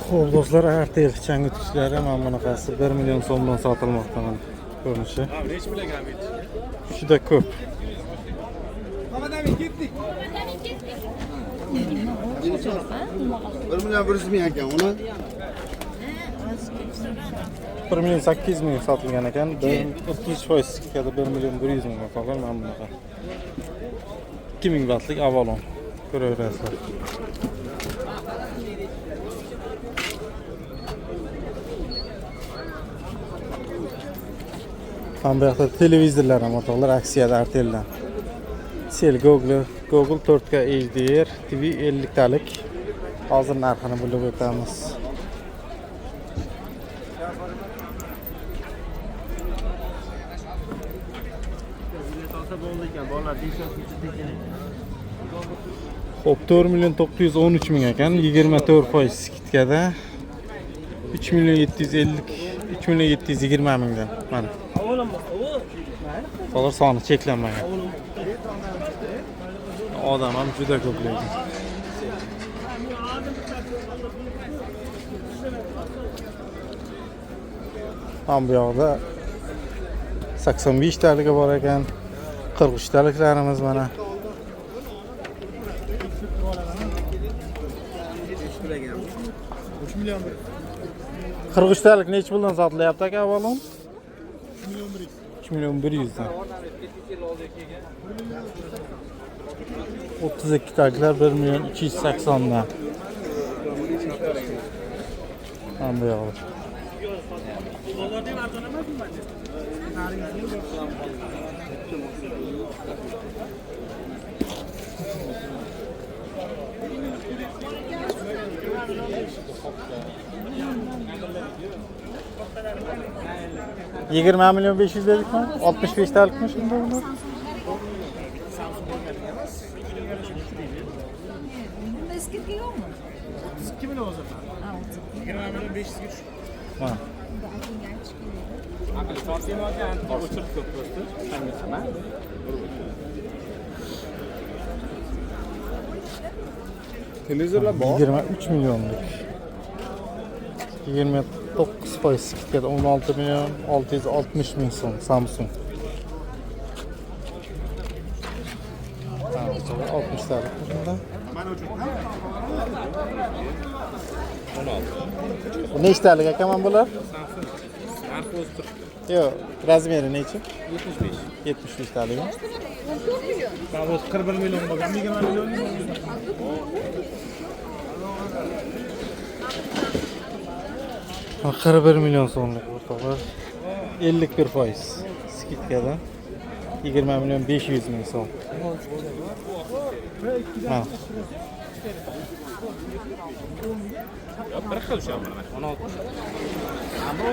Xo'p do'stlar, artel changi tushlar ham bunaqasi 1 million so'mdan sotilmoqda mana ko'rinishi. Juda ko'p. Bir milyon 100 ming ekan uni. 1 million 800 ming sotilgan ekan. 30% skidkada 1 million 100 ming qolgan mana bunaqa. 2000 wattlik Avalon. Ko'raverasizlar. Ham bu yoqda televizorlar ham o'toqlar aksiyada Arteldan. Sel Google 4K HDR TV 50 talik. Hozir narxini bilib o'tamiz. Xo'p, 4 million 913 ming ekan, 24% skidkada 3 million 750 3 million 720 mingdan. Mana. To'g'ri soni cheklanmagan. Odam ham juda ko'p lekin. Ham bu yoqda 85 taliga bor ekan. 43 taliklarimiz mana. 43 talik necha puldan sotilyapti aka Avalon? 3 million 100 dan. 32 taliklar 1 million 280 dan. Ham bu yoqda. 20 milyon 500 dedik mi? 65 talikmi şimdi bunlar? Bunda eski yok mu? 32 milyon o zaman. 20 milyon 500 güç. Ha. Televizorlar bor. 23 milyonluk. 29% skidkada 16 milyon 660 ming so'm Samsung. 60 talik bunda. Bu nechtalik aka mana bular? Yo'q, razmeri necha? 75. 75 talik. Davos 41 milyon bo'lgan, 20 milyon. Axir 1 milyon so'mlik o'rtoqlar. 51% skidkada 20 milyon 500 ming so'm. Mana. Bir xil shu 16. Ammo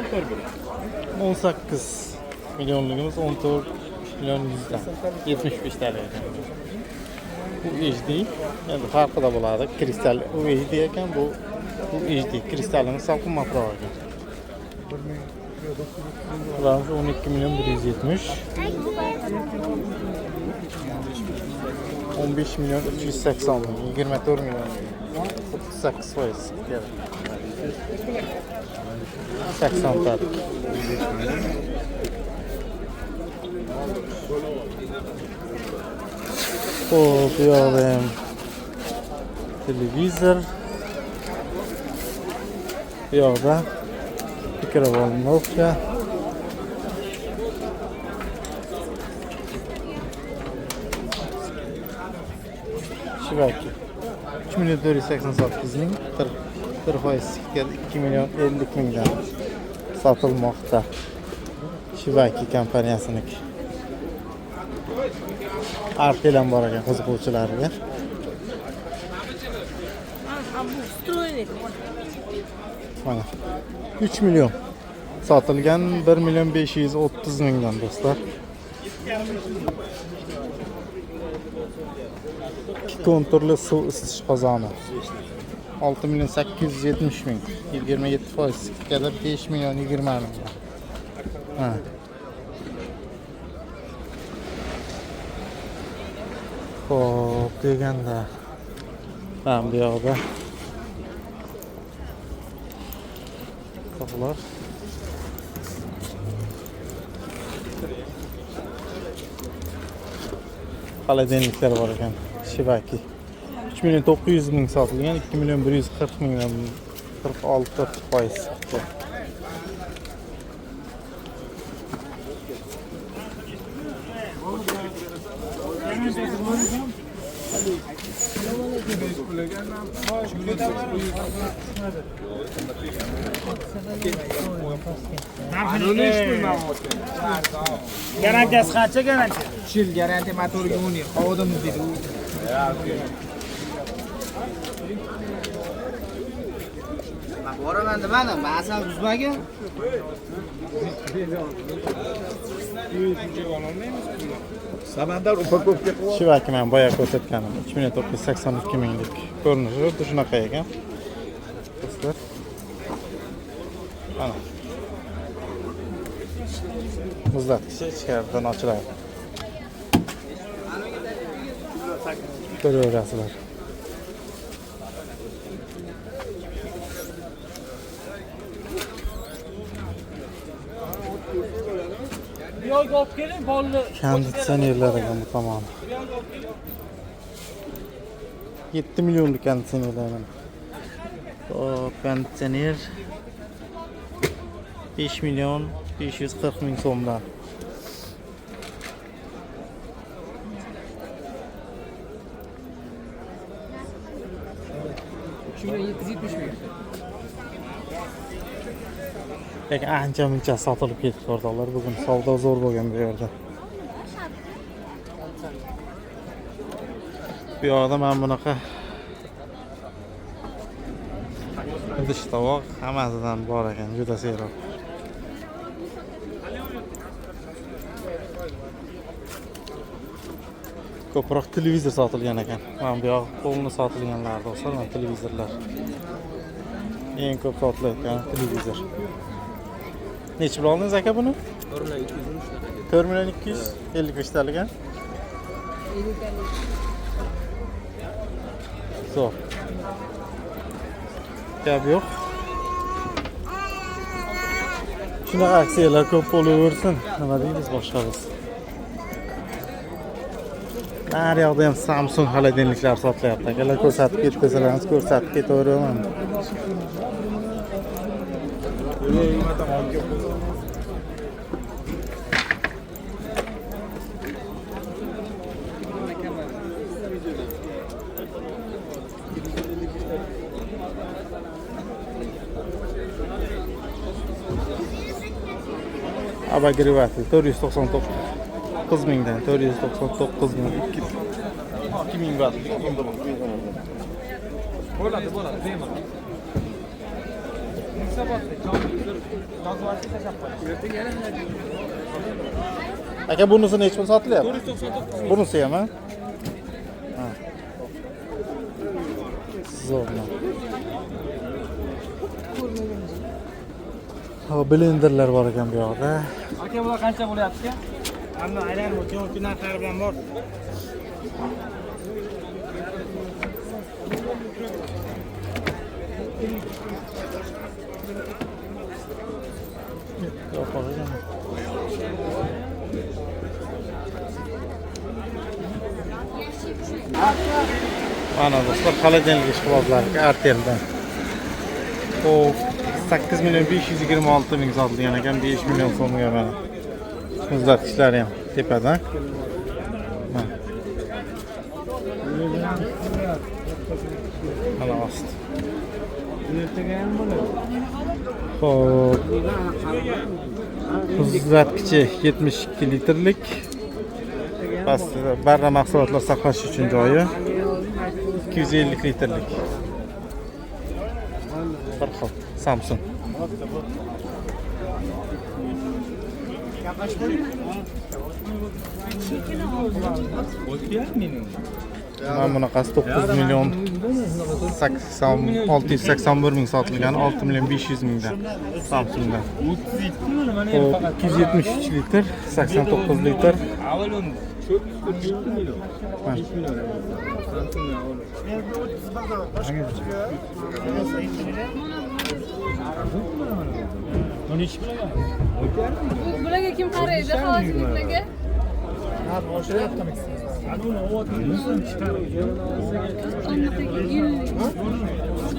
18 milyonligimiz 14 milyon 100 dan. 75 talik ekan. Bu HD, endi farqi da bo'ladi. Kristal u HD ekan, bu HD. Kristalimiz sal qimmatroq ekan. Bularimiz 12 milyon 170. 15 milyon 380 ming, 24 milyon 38%. 80 talik. Xo'p, bu yoqda ham televizor. Bu yoqda mikrovolnovka. Shivaki 3 milyon 488 ming, 1% 2 milyon 50 mingdan sotilmoqda. Shivaki kompaniyasiniki. Artel ham bor ekan qiziquvchilarga. Mana 3 milyon sotilgan, 1 milyon 530 mingdan do'stlar. Konturli suv isitish qozoni 6 milyon 870 ming, 27% kadar 5 milyon 20 ming. Ha. Xo'p, deganda ham bu yoqda Kapılar. Xaladenlikler var ekan. Shibaki. 3.900.000 sotilgan, 2.140.000 46%. Garantiyasi qancha garantiya? 3 yil garantiya motoriga 10 yil. Havodamiz deydi u. Boraman demadi, men asal buzmagan. Samandar upakovka qilib. Shibaki men boya ko'rsatganim 3.982.000 lik ko'rinishi xuddi shunaqa ekan. Do'stlar. Ana. Muzlatkichi ichkaridan ochiladi. Ko'raverasizlar. Yo'lga olib keling, bolni. Konditsionerlar ekan bu tomoni. 7 millionlik konditsionerlar. Hop, konditsioner 5.540.000 so'mdan. Lekin ancha-muncha sotilib ketdi o'rtoqlar. Bugun savdo zo'r bo'lgan bu yerda. Bu yoqda mana bunaqa idish tovoq hammasidan bor ekan, juda seroq. Ko'proq televizor sotilgan ekan. Mana bu yoq qo'lni sotilganlar do'stlar, mana televizorlar. Eng ko'p sotilayotgan televizor. Necha pul oldingiz aka buni? 4.255 talikdan. Zo'r. Gap yo'q. Shunaqa aksiyalar ko'p bo'laversin. Nima deymiz boshqa biz? Har yoqda ham Samsung xaladenliklar sotilyapti. Akalar ko'rsatib ketsalarimiz ko'rsatib ketaveraman. Abagirivati 499 mingdan 499 ming 2000 baht. Bo'ladi, bemalol. Aka bunisi necha pul sotilyapti? 499. Bunisi ham, ha? Ha. Zo'rmi? Ha, blenderlar bor ekan bu yoqda. Aka bular qancha bo'lyapti? Hamma aylanib o'tgan narxlari bilan bor. Mana do'stlar, xaladenlik ishqibozlari Arteldan. O 8.526.000 sotilgan ekan, 5 million so'mga mana. Muzlatgichlari ham tepadan. Mana ost. Xo'p. Muzlatgichi 72 litrlik. Pastda barra mahsulotlar saqlash uchun joyi 250 litrlik. Bir xil Samsung. Mana bunaqasi 9 million 681 ming sotilgan, 6 million 500 mingdan Samsungdan. 273 litr, 89 litr. Bularga kim qaraydi? Xolojniklarga?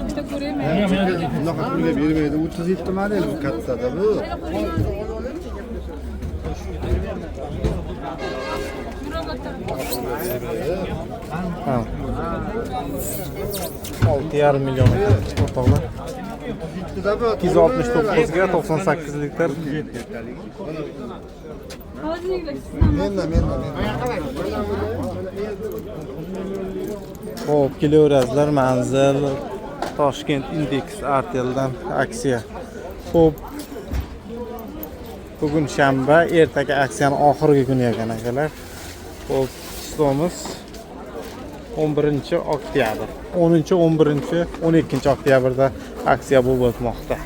Bitta ko'raymi? Bunaqa pulga bermaydi. 37 model bu kattada bu. Ha. 6,5 million o'rtoqlar. 269 ga 98 litr. Xolojniklar sizdan Menda. Xo'p, kelaverasizlar. Manzil Toshkent Index Arteldan aksiya. Xo'p. Bugun shanba, ertaga aksiyaning oxirgi kuni ekan akalar. Xo'p, chistomiz 11-oktyabr. 10-11, 12 oktyabrda aksiya bo'lib o'tmoqda.